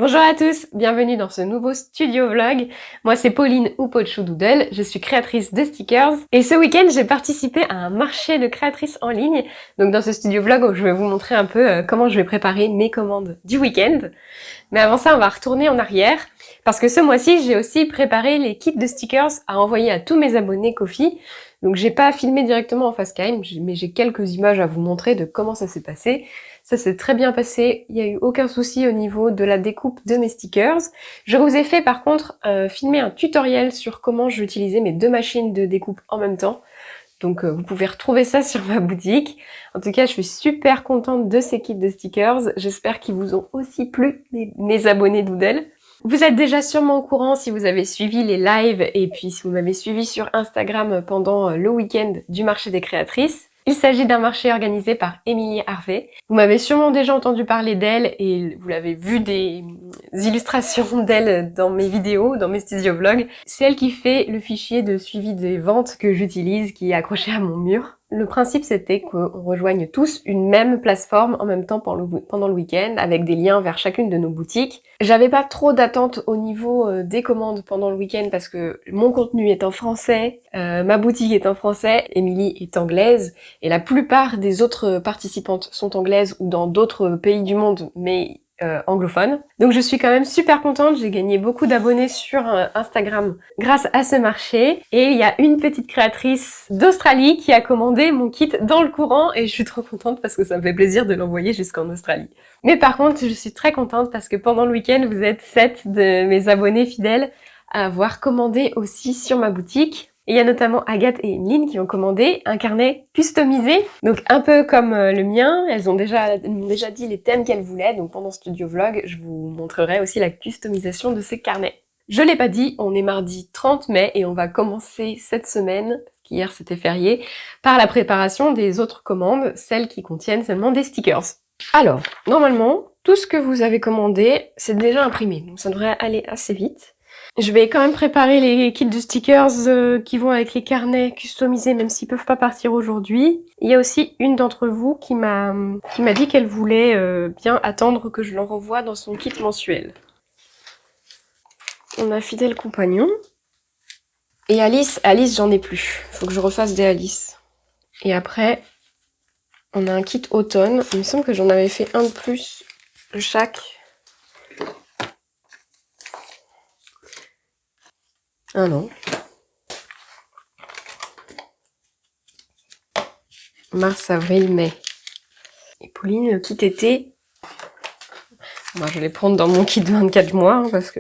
Bonjour à tous, bienvenue dans ce nouveau studio vlog. Moi c'est Pauline ou Pochou Doodle, je suis créatrice de stickers et ce week-end j'ai participé à un marché de créatrices en ligne. Donc dans ce studio vlog je vais vous montrer un peu comment je vais préparer mes commandes du week-end. Mais avant ça on va retourner en arrière parce que ce mois-ci j'ai aussi préparé les kits de stickers à envoyer à tous mes abonnés Ko-fi. Donc j'ai pas filmé directement en face cam, mais j'ai quelques images à vous montrer de comment ça s'est passé. Ça s'est très bien passé, il n'y a eu aucun souci au niveau de la découpe de mes stickers. Je vous ai fait par contre filmer un tutoriel sur comment j'utilisais mes deux machines de découpe en même temps. Donc vous pouvez retrouver ça sur ma boutique. En tout cas, je suis super contente de ces kits de stickers. J'espère qu'ils vous ont aussi plu, mes abonnés Doodle. Vous êtes déjà sûrement au courant si vous avez suivi les lives et puis si vous m'avez suivi sur Instagram pendant le week-end du marché des créatrices. Il s'agit d'un marché organisé par Émilie Harvey. Vous m'avez sûrement déjà entendu parler d'elle et vous l'avez vu des illustrations d'elle dans mes vidéos, dans mes studio vlogs. C'est elle qui fait le fichier de suivi des ventes que j'utilise, qui est accroché à mon mur. Le principe c'était qu'on rejoigne tous une même plateforme en même temps pendant le week-end avec des liens vers chacune de nos boutiques. J'avais pas trop d'attentes au niveau des commandes pendant le week-end parce que mon contenu est en français, ma boutique est en français, Émilie est anglaise et la plupart des autres participantes sont anglaises ou dans d'autres pays du monde mais anglophone. Donc je suis quand même super contente, j'ai gagné beaucoup d'abonnés sur Instagram grâce à ce marché. Et il y a une petite créatrice d'Australie qui a commandé mon kit dans le courant et je suis trop contente parce que ça me fait plaisir de l'envoyer jusqu'en Australie. Mais par contre, je suis très contente parce que pendant le week-end, vous êtes 7 de mes abonnés fidèles à avoir commandé aussi sur ma boutique. Et il y a notamment Agathe et Emeline qui ont commandé un carnet customisé, donc un peu comme le mien. Elles m'ont déjà dit les thèmes qu'elles voulaient, donc pendant Studio Vlog, je vous montrerai aussi la customisation de ces carnets. Je l'ai pas dit, on est mardi 30 mai et on va commencer cette semaine, qu'hier c'était férié, par la préparation des autres commandes, celles qui contiennent seulement des stickers. Alors, normalement, tout ce que vous avez commandé, c'est déjà imprimé, donc ça devrait aller assez vite. Je vais quand même préparer les kits de stickers qui vont avec les carnets customisés, même s'ils peuvent pas partir aujourd'hui. Il y a aussi une d'entre vous qui m'a dit qu'elle voulait bien attendre que je l'envoie dans son kit mensuel. On a Fidèle Compagnon. Et Alice j'en ai plus. Faut que je refasse des Alice. Et après, on a un kit automne. Il me semble que j'en avais fait un de plus de chaque. Ah non. Mars, avril, mai. Et Pauline, le kit été. Moi, je vais les prendre dans mon kit 24 mois, hein, parce que...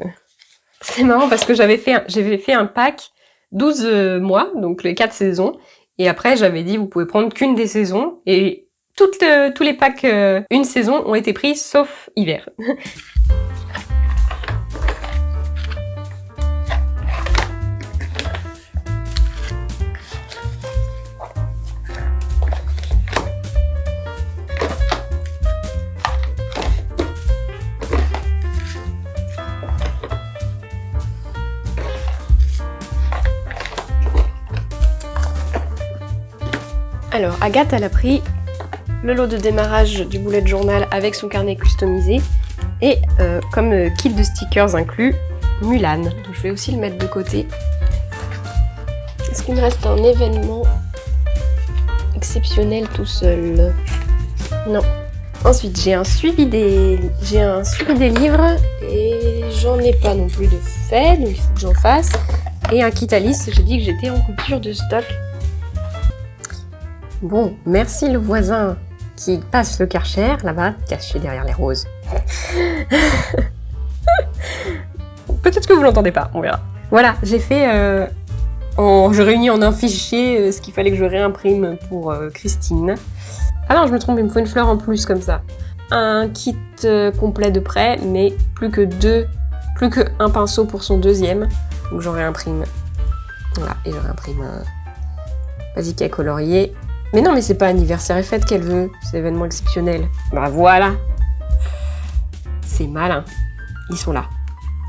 C'est marrant, parce que j'avais fait un pack 12 mois, donc les 4 saisons. Et après, j'avais dit, vous pouvez prendre qu'une des saisons. Et tous les packs une saison ont été pris, sauf hiver. Alors, Agathe, elle a pris le lot de démarrage du bullet journal avec son carnet customisé et comme kit de stickers inclus, Mulan. Donc je vais aussi le mettre de côté. Est-ce qu'il me reste un événement exceptionnel tout seul? Non. Ensuite, j'ai un suivi des livres et j'en ai pas non plus de fait, donc il faut que j'en fasse. Et un kit Alice, j'ai dit que j'étais en coupure de stock. Bon, merci le voisin qui passe le Karcher, là-bas, caché derrière les roses. Peut-être que vous l'entendez pas, on verra. Voilà, j'ai fait... je réunis en un fichier ce qu'il fallait que je réimprime pour Christine. Ah non, je me trompe, il me faut une fleur en plus, comme ça. Un kit complet de prêt, mais plus qu'un pinceau pour son deuxième. Donc j'en réimprime. Voilà, et je réimprime un basique à colorier. Mais non, mais c'est pas anniversaire et fête qu'elle veut, c'est événement exceptionnel. Bah voilà. C'est malin. Ils sont là.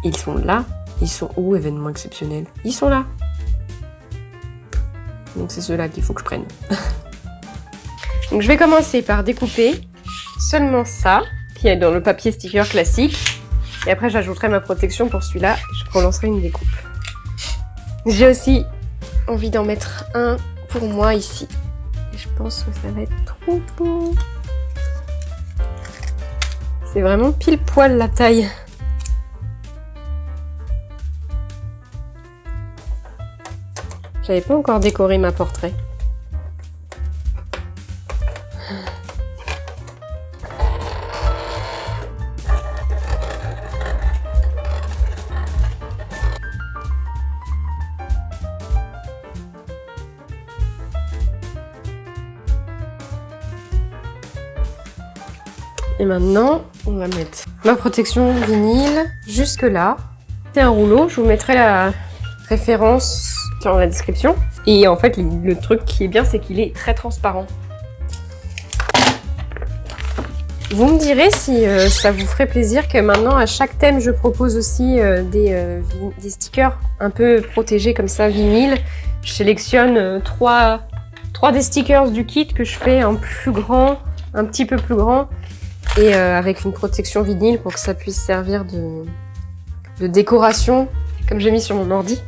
Ils sont là. Ils sont où, événement exceptionnel? Ils sont là. Donc c'est ceux-là qu'il faut que je prenne. Donc je vais commencer par découper seulement ça, qui est dans le papier sticker classique. Et après, j'ajouterai ma protection pour celui-là. Je relancerai une découpe. J'ai aussi envie d'en mettre un pour moi ici. Et je pense que ça va être trop beau. C'est vraiment pile poil la taille. J'avais pas encore décoré ma portrait. Et maintenant, on va mettre ma protection vinyle jusque là. C'est un rouleau, je vous mettrai la référence dans la description. Et en fait, le truc qui est bien, c'est qu'il est très transparent. Vous me direz si ça vous ferait plaisir que maintenant, à chaque thème, je propose aussi des stickers un peu protégés comme ça, vinyle. Je sélectionne trois des stickers du kit que je fais en plus grand, un petit peu plus grand. Et avec une protection vinyle pour que ça puisse servir de décoration, comme j'ai mis sur mon ordi.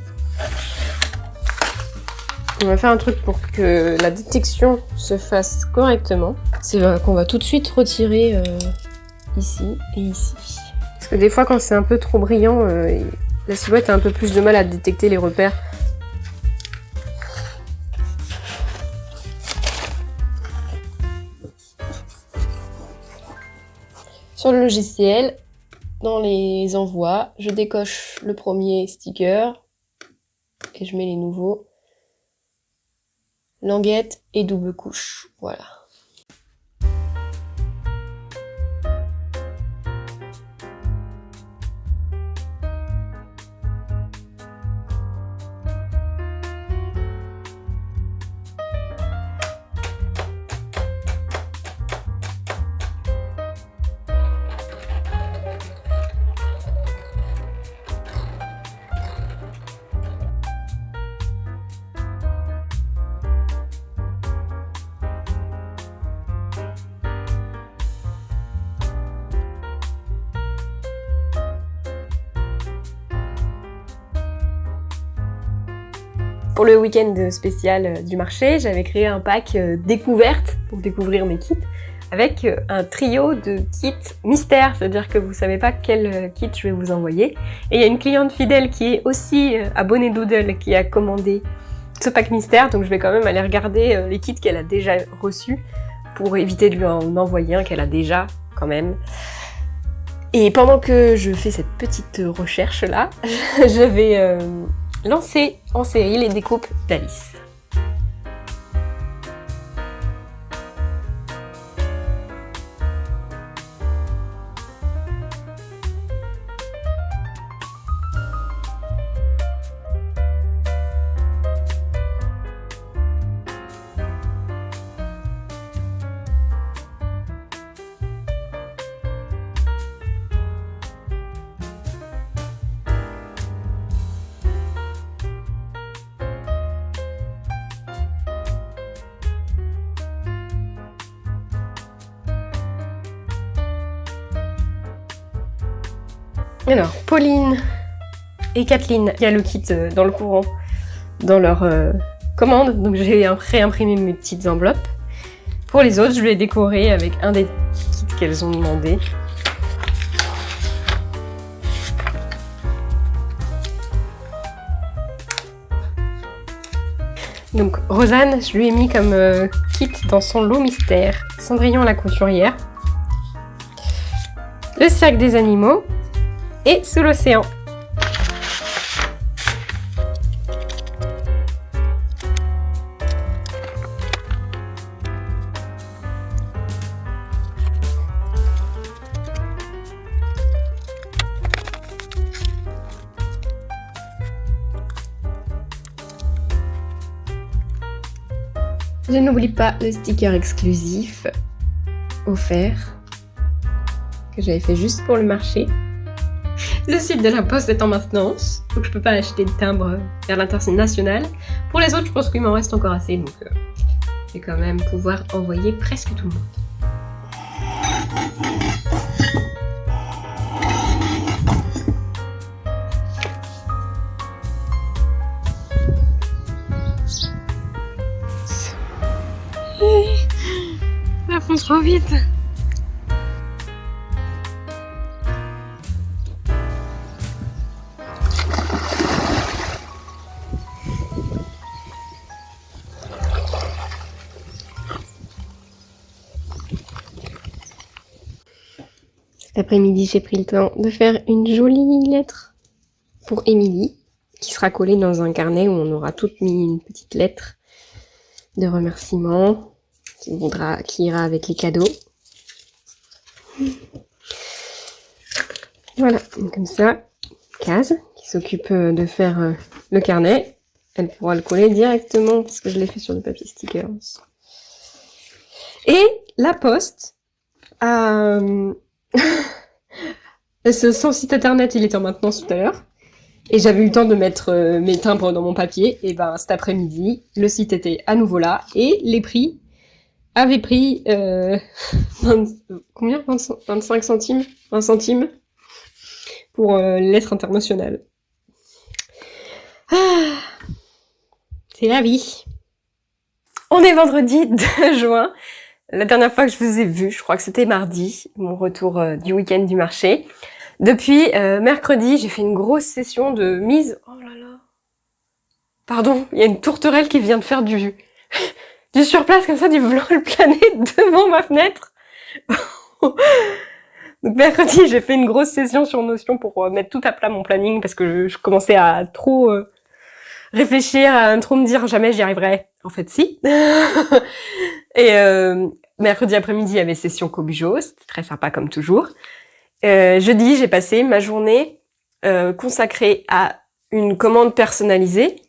On va faire un truc pour que la détection se fasse correctement. C'est qu'on va tout de suite retirer ici et ici. Parce que des fois, quand c'est un peu trop brillant, la silhouette a un peu plus de mal à détecter les repères. Sur le logiciel, dans les envois, je décoche le premier sticker et je mets les nouveaux. Languette et double couche, voilà. Pour le week-end spécial du marché, j'avais créé un pack découverte pour découvrir mes kits avec un trio de kits mystères, c'est-à-dire que vous savez pas quel kit je vais vous envoyer. Et il y a une cliente fidèle qui est aussi abonnée Doodle qui a commandé ce pack mystère, donc je vais quand même aller regarder les kits qu'elle a déjà reçus pour éviter de lui en envoyer un qu'elle a déjà quand même. Et pendant que je fais cette petite recherche là, je vais lancer en série les découpes d'Alice. Alors, Pauline et Kathleen, il y a le kit dans le courant, dans leur commande, donc j'ai réimprimé mes petites enveloppes. Pour les autres, je vais décorer avec un des kits qu'elles ont demandé. Donc Rosanne, je lui ai mis comme kit dans son lot mystère Cendrillon la couturière, le cirque des animaux et Sous l'océan. Je n'oublie pas le sticker exclusif offert que j'avais fait juste pour le marché. Le site de la Poste est en maintenance, donc je peux pas acheter de timbre vers l'international. Pour les autres, je pense qu'il m'en reste encore assez, donc je vais quand même pouvoir envoyer presque tout le monde. trop vite. Cet après-midi, j'ai pris le temps de faire une jolie lettre pour Émilie, qui sera collée dans un carnet où on aura toutes mis une petite lettre de remerciement qui ira avec les cadeaux. Voilà, comme ça, Kaz, qui s'occupe de faire le carnet, elle pourra le coller directement parce que je l'ai fait sur du papier stickers. Et la poste son site internet, il était en maintenance tout à l'heure. Et j'avais eu le temps de mettre mes timbres dans mon papier. Et ben cet après-midi, le site était à nouveau là. Et les prix avaient pris... combien 25 centimes 20 centimes pour lettres internationales. Ah, c'est la vie. On est vendredi 2 juin. La dernière fois que je vous ai vu, je crois que c'était mardi, mon retour du week-end du marché. Depuis mercredi, j'ai fait une grosse session de mise... Oh là là. Pardon, il y a une tourterelle qui vient de faire du surplace comme ça, du vol plané devant ma fenêtre. Donc mercredi, j'ai fait une grosse session sur Notion pour mettre tout à plat mon planning parce que je commençais à trop réfléchir, à trop me dire jamais j'y arriverai. En fait, si. Et mercredi après-midi, il y avait session Kobujo, c'était très sympa comme toujours. Jeudi, j'ai passé ma journée consacrée à une commande personnalisée.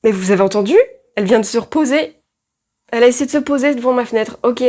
Mais vous avez entendu? Elle vient de se reposer. Elle a essayé de se poser devant ma fenêtre. Ok.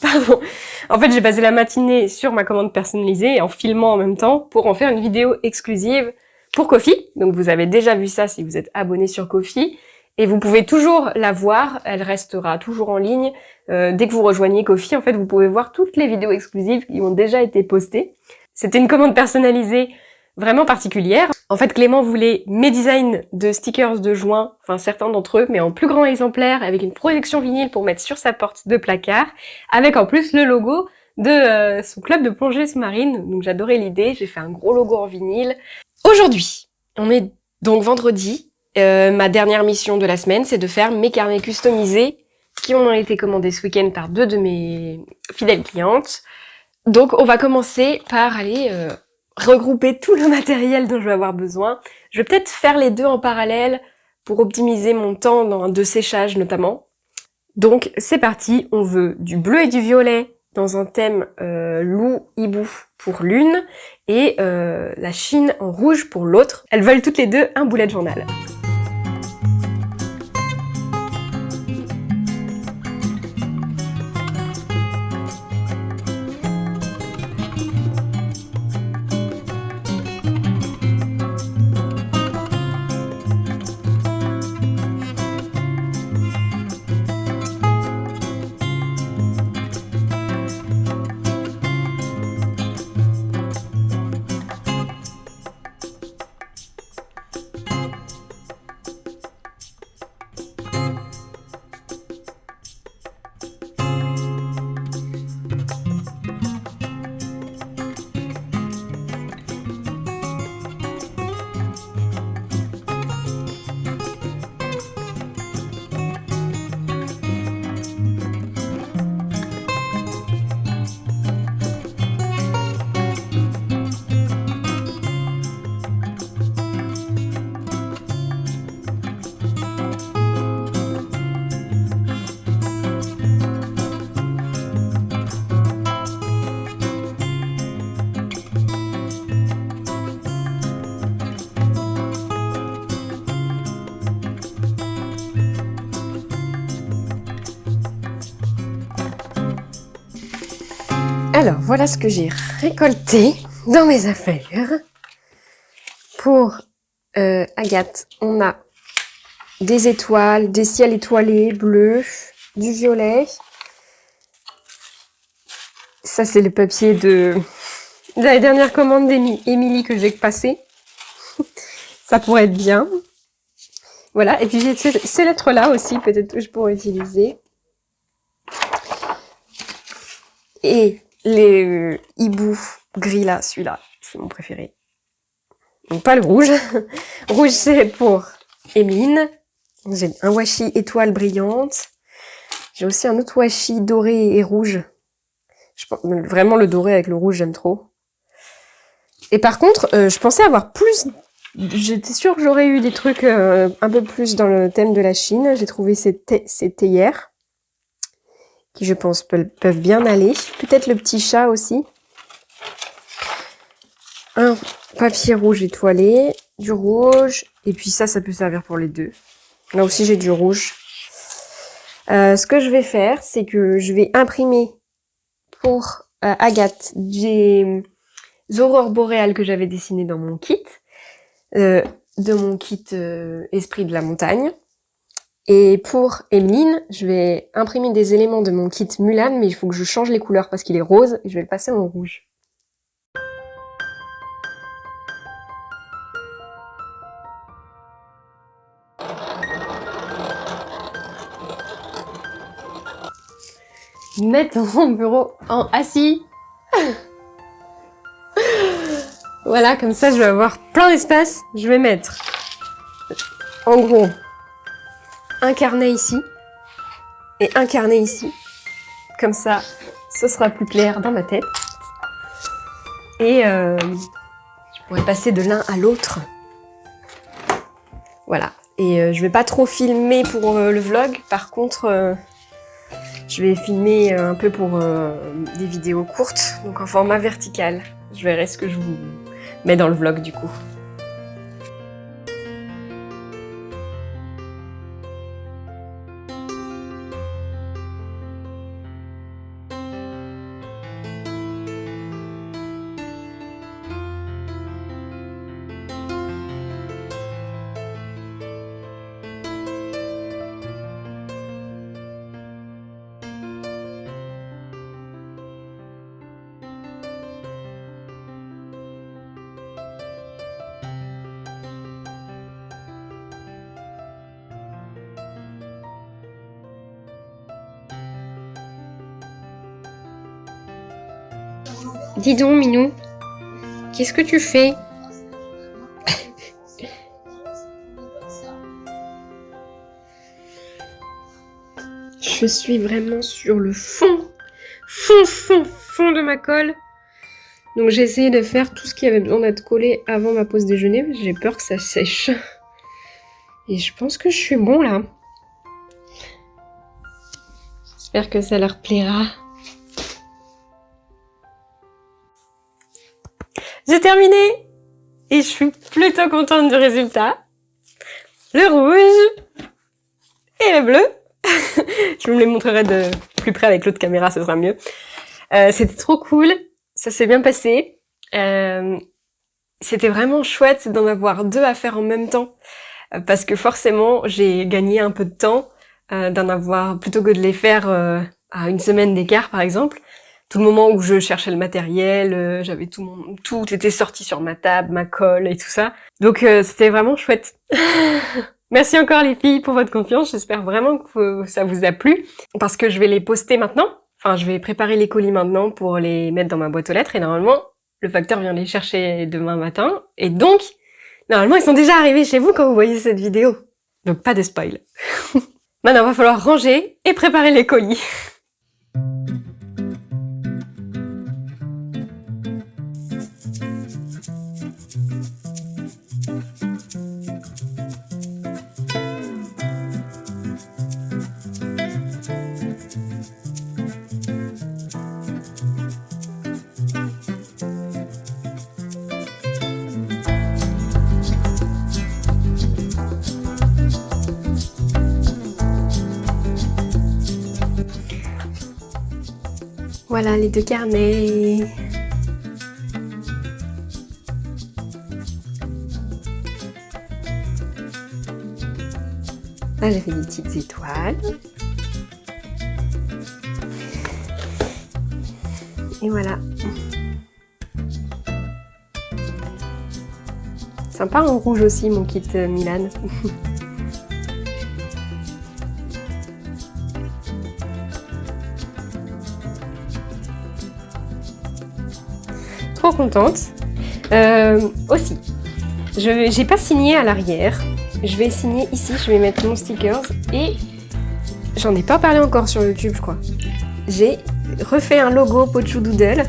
Pardon. En fait, j'ai passé la matinée sur ma commande personnalisée en filmant en même temps pour en faire une vidéo exclusive pour Ko-fi. Donc vous avez déjà vu ça si vous êtes abonné sur Ko-fi. Et vous pouvez toujours la voir, elle restera toujours en ligne. Dès que vous rejoignez Ko-fi, en fait, vous pouvez voir toutes les vidéos exclusives qui ont déjà été postées. C'était une commande personnalisée vraiment particulière. En fait, Clément voulait mes designs de stickers de juin, enfin certains d'entre eux, mais en plus grand exemplaire, avec une projection vinyle pour mettre sur sa porte de placard, avec en plus le logo de son club de plongée sous-marine. Donc j'adorais l'idée, j'ai fait un gros logo en vinyle. Aujourd'hui, on est donc vendredi. Ma dernière mission de la semaine, c'est de faire mes carnets customisés qui ont été commandés ce week-end par 2 de mes fidèles clientes. Donc on va commencer par aller regrouper tout le matériel dont je vais avoir besoin. Je vais peut-être faire les deux en parallèle pour optimiser mon temps de séchage notamment. Donc c'est parti, on veut du bleu et du violet dans un thème loup, hibou pour l'une et la Chine en rouge pour l'autre. Elles veulent toutes les deux un bullet journal. Alors, voilà ce que j'ai récolté dans mes affaires. Pour Agathe, on a des étoiles, des ciels étoilés, bleus, du violet. Ça, c'est le papier de la dernière commande d'Émilie que j'ai passée. Ça pourrait être bien. Voilà, et puis j'ai ces lettres-là aussi, peut-être que je pourrais utiliser. Et les hiboux gris là, celui-là, c'est mon préféré. Donc pas le rouge. Rouge, c'est pour Emeline. J'ai un washi étoile brillante. J'ai aussi un autre washi doré et rouge. Vraiment le doré avec le rouge, j'aime trop. Et par contre, je pensais avoir plus... J'étais sûre que j'aurais eu des trucs un peu plus dans le thème de la Chine. J'ai trouvé ces théières qui, je pense, peuvent bien aller. Peut-être le petit chat aussi. Un papier rouge étoilé, du rouge, et puis ça peut servir pour les deux. Là aussi, j'ai du rouge. Ce que je vais faire, c'est que je vais imprimer pour Agathe des aurores boréales que j'avais dessinées dans mon kit, Esprit de la montagne. Et pour Emeline, je vais imprimer des éléments de mon kit Mulan, mais il faut que je change les couleurs parce qu'il est rose et je vais le passer en rouge. Mettre mon bureau en assis. Voilà, comme ça je vais avoir plein d'espace. Je vais mettre, en gros, un carnet ici et un carnet ici. Comme ça, ce sera plus clair dans ma tête. Et je pourrais passer de l'un à l'autre. Voilà. Et je vais pas trop filmer pour le vlog. Par contre, je vais filmer un peu pour des vidéos courtes, donc en format vertical. Je verrai ce que je vous mets dans le vlog du coup. Dis donc, Minou, qu'est-ce que tu fais? Je suis vraiment sur le fond de ma colle. Donc j'ai essayé de faire tout ce qui avait besoin d'être collé avant ma pause déjeuner, parce que j'ai peur que ça sèche. Et je pense que je suis bon là. J'espère que ça leur plaira. J'ai terminé et je suis plutôt contente du résultat. Le rouge et le bleu. Je vous les montrerai de plus près avec l'autre caméra, ce sera mieux. C'était trop cool, ça s'est bien passé. C'était vraiment chouette d'en avoir deux à faire en même temps parce que forcément j'ai gagné un peu de temps d'en avoir plutôt que de les faire à une semaine d'écart par exemple. Tout le moment où je cherchais le matériel, j'avais tout était sorti sur ma table, ma colle et tout ça. Donc c'était vraiment chouette. Merci encore les filles pour votre confiance, j'espère vraiment que ça vous a plu. Parce que je vais les poster maintenant, enfin je vais préparer les colis maintenant pour les mettre dans ma boîte aux lettres et normalement le facteur vient les chercher demain matin. Et donc, normalement ils sont déjà arrivés chez vous quand vous voyez cette vidéo. Donc pas de spoil. Maintenant il va falloir ranger et préparer les colis. Voilà les deux carnets. Là j'ai fait des petites étoiles. Et voilà. Sympa en rouge aussi mon kit Milan. trop contente. Aussi, j'ai pas signé à l'arrière. Je vais signer ici, je vais mettre mon stickers. Et j'en ai pas parlé encore sur YouTube, je crois. J'ai refait un logo Pochou Doodle.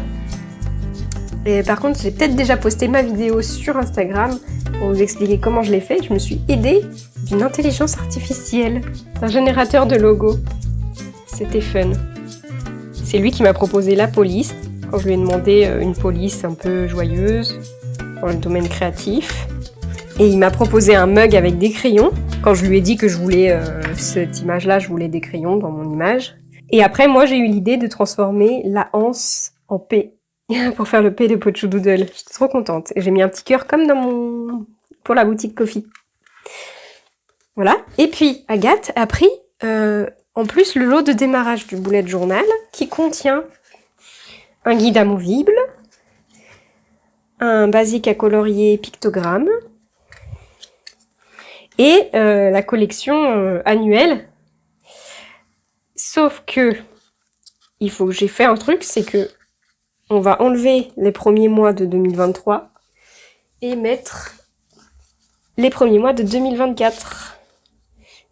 Et par contre, j'ai peut-être déjà posté ma vidéo sur Instagram pour vous expliquer comment je l'ai fait. Je me suis aidée d'une intelligence artificielle, d'un générateur de logo. C'était fun. C'est lui qui m'a proposé la police, quand je lui ai demandé une police un peu joyeuse, dans le domaine créatif. Et il m'a proposé un mug avec des crayons, quand je lui ai dit que je voulais cette image-là, je voulais des crayons dans mon image. Et après, moi, j'ai eu l'idée de transformer la anse en P, pour faire le P de Pochou Doodle. J'étais trop contente. Et j'ai mis un petit cœur comme pour la boutique Coffee. Voilà. Et puis, Agathe a pris... en plus, le lot de démarrage du bullet journal qui contient un guide amovible, un basique à colorier pictogramme et la collection annuelle. Sauf que il faut que j'ai fait un truc, c'est que on va enlever les premiers mois de 2023 et mettre les premiers mois de 2024.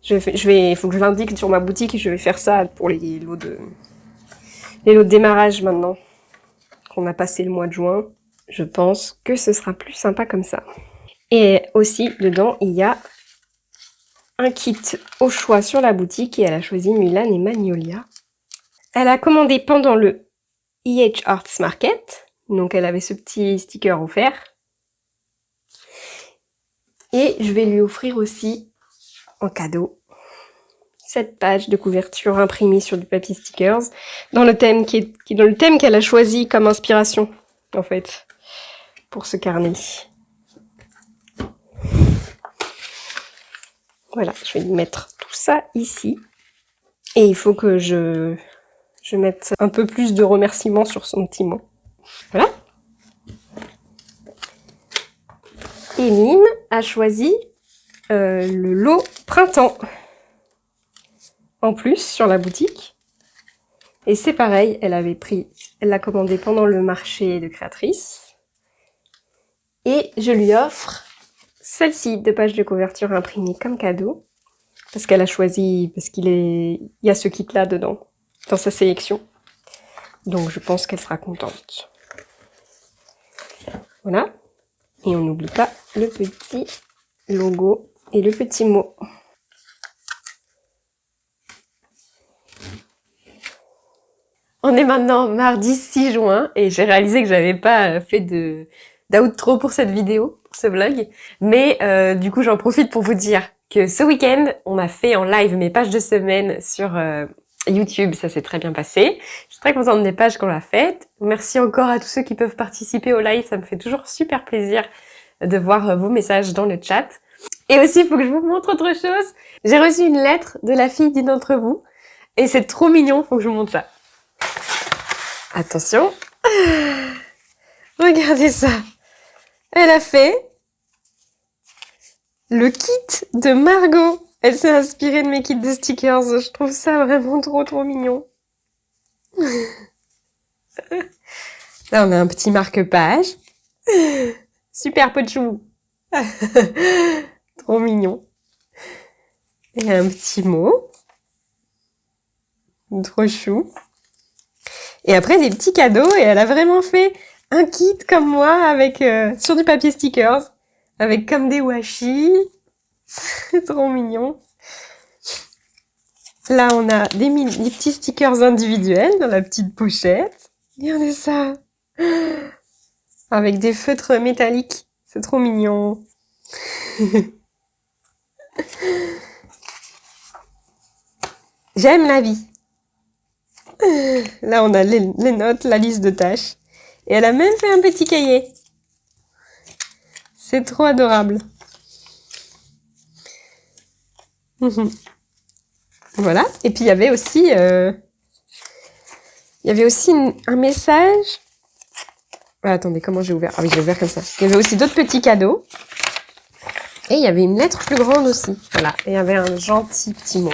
Il faut que je l'indique sur ma boutique et je vais faire ça pour les lots de démarrage maintenant. Qu'on a passé le mois de juin, je pense que ce sera plus sympa comme ça. Et aussi, dedans, il y a un kit au choix sur la boutique et elle a choisi Mulan et Magnolia. Elle a commandé pendant le EH Arts Market, donc elle avait ce petit sticker offert. Et je vais lui offrir aussi en cadeau cette page de couverture imprimée sur du papier stickers dans le thème qui est dans le thème qu'elle a choisi comme inspiration en fait pour ce carnet. Voilà, je vais lui mettre tout ça ici et il faut que je mette un peu plus de remerciements sur son petit mot. Voilà. Et Mine a choisi le lot printemps en plus sur la boutique. Et c'est pareil, elle l'a commandé pendant le marché de créatrices. Et je lui offre celle-ci de page de couverture imprimée comme cadeau. Parce qu'elle a choisi, parce il y a ce kit-là dedans, dans sa sélection. Donc je pense qu'elle sera contente. Voilà. Et on n'oublie pas le petit logo et le petit mot. On est maintenant mardi 6 juin et j'ai réalisé que j'avais pas fait d'outro pour cette vidéo, pour ce vlog. Mais du coup, j'en profite pour vous dire que ce week-end, on a fait en live mes pages de semaine sur YouTube. Ça s'est très bien passé. Je suis très contente des pages qu'on a faites. Merci encore à tous ceux qui peuvent participer au live. Ça me fait toujours super plaisir de voir vos messages dans le chat. Et aussi, il faut que je vous montre autre chose. J'ai reçu une lettre de la fille d'une d'entre vous. Et c'est trop mignon, faut que je vous montre ça. Attention. Regardez ça. Elle a fait le kit de Margot. Elle s'est inspirée de mes kits de stickers. Je trouve ça vraiment trop mignon. Là, on a un petit marque-page. Super Pochou. Trop mignon. Et un petit mot. Trop chou. Et après, des petits cadeaux. Et elle a vraiment fait un kit comme moi avec sur du papier stickers. Avec comme des washi. C'est trop mignon. Là, on a des petits stickers individuels dans la petite pochette. Regardez ça. Avec des feutres métalliques. C'est trop mignon. J'aime la vie. Là, on a les notes, la liste de tâches. Et elle a même fait un petit cahier. C'est trop adorable. Voilà. Et puis, il y avait aussi un message. Ah, attendez, comment j'ai ouvert? Ah oui, j'ai ouvert comme ça. Il y avait aussi d'autres petits cadeaux. Et il y avait une lettre plus grande aussi. Voilà. Et il y avait un gentil petit mot.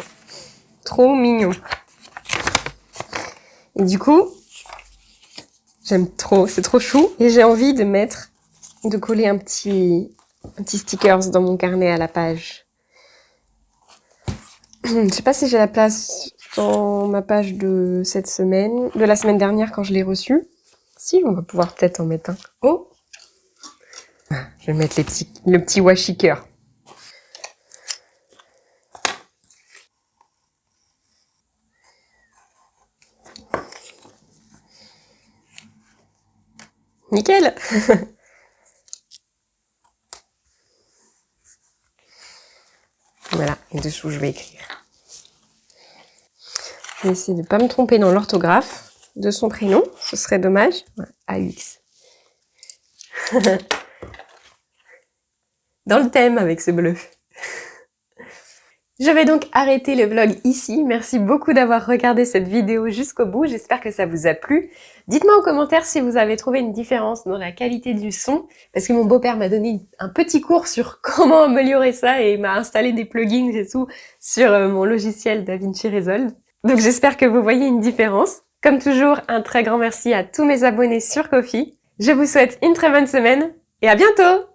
Trop mignon. Et du coup, J'aime trop, c'est trop chou. Et j'ai envie de coller un petit stickers dans mon carnet à la page. Je sais pas si j'ai la place dans ma page de cette semaine, de la semaine dernière quand je l'ai reçu. Si, on va pouvoir peut-être en mettre un. Oh! Je vais mettre le petit washi cœur. Nickel! Voilà, et dessous je vais écrire. Je vais essayer de ne pas me tromper dans l'orthographe de son prénom, ce serait dommage. AUX. Dans le thème avec ce bleu. Je vais donc arrêter le vlog ici. Merci beaucoup d'avoir regardé cette vidéo jusqu'au bout. J'espère que ça vous a plu. Dites-moi en commentaire si vous avez trouvé une différence dans la qualité du son, parce que mon beau-père m'a donné un petit cours sur comment améliorer ça et m'a installé des plugins et tout sur mon logiciel DaVinci Resolve. Donc j'espère que vous voyez une différence. Comme toujours, un très grand merci à tous mes abonnés sur Ko-fi. Je vous souhaite une très bonne semaine et à bientôt!